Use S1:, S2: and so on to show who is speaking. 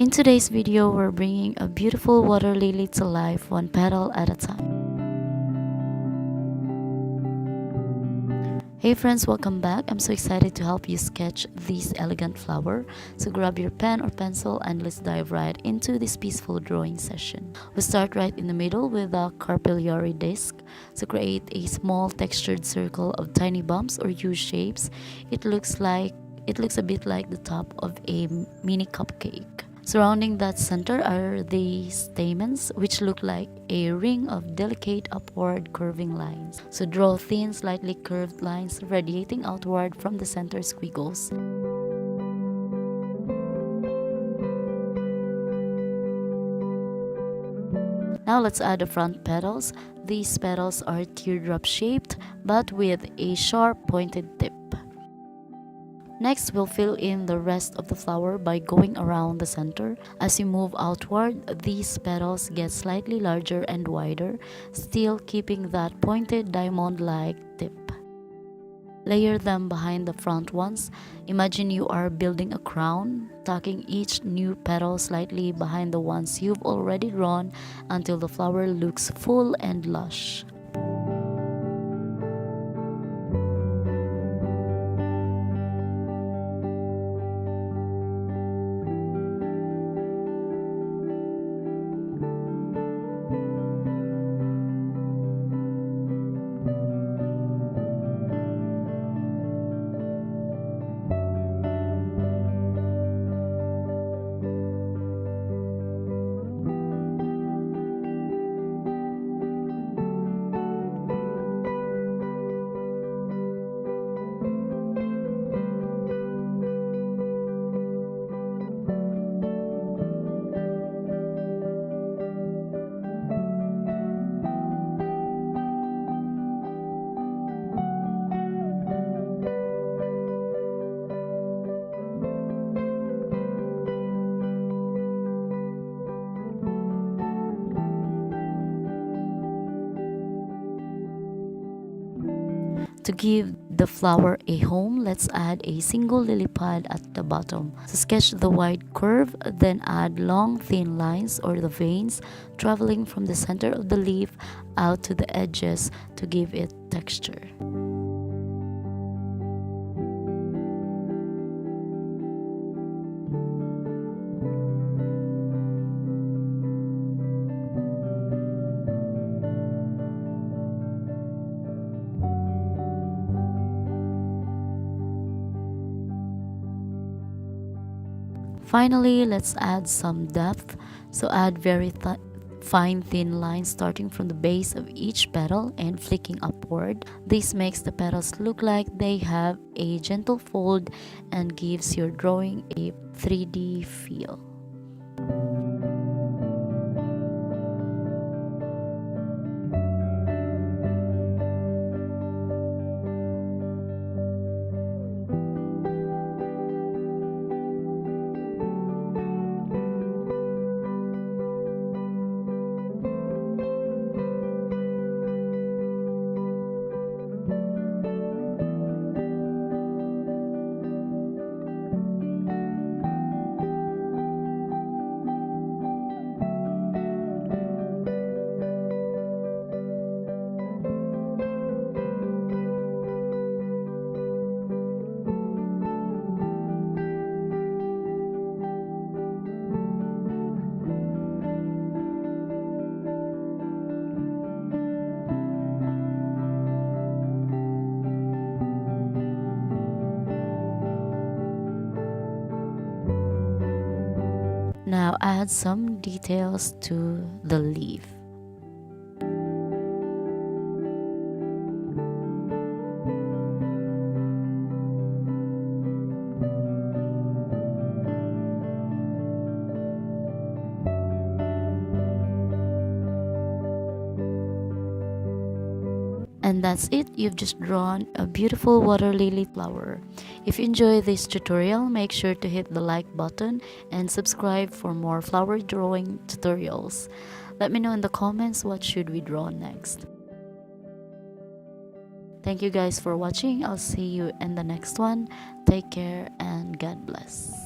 S1: In today's video, we're bringing a beautiful water lily to life one petal at a time. Hey friends, welcome back. I'm so excited to help you sketch this elegant flower. So grab your pen or pencil and let's dive right into this peaceful drawing session. We'll start right in the middle with a capillary disc. So create a small textured circle of tiny bumps or U shapes. It looks a bit like the top of a mini cupcake. Surrounding that center are the stamens, which look like a ring of delicate upward curving lines. So draw thin, slightly curved lines radiating outward from the center squiggles. Now let's add the front petals. These petals are teardrop shaped but with a sharp pointed tip. Next, we'll fill in the rest of the flower by going around the center. As you move outward, these petals get slightly larger and wider, still keeping that pointed diamond-like tip. Layer them behind the front ones. Imagine you are building a crown, tucking each new petal slightly behind the ones you've already drawn until the flower looks full and lush. To give the flower a home, let's add a single lily pad at the bottom. So sketch the wide curve, then add long thin lines or the veins traveling from the center of the leaf out to the edges to give it texture. Finally, let's add some depth. So add very fine thin lines starting from the base of each petal and flicking upward. This makes the petals look like they have a gentle fold and gives your drawing a 3D feel. Now add some details to the leaf. And that's it, you've just drawn a beautiful water lily flower. If you enjoy this tutorial, make sure to hit the like button and subscribe for more flower drawing tutorials. Let me know in the comments what should we draw next. Thank you guys for watching. I'll see you in the next one. Take care and God bless.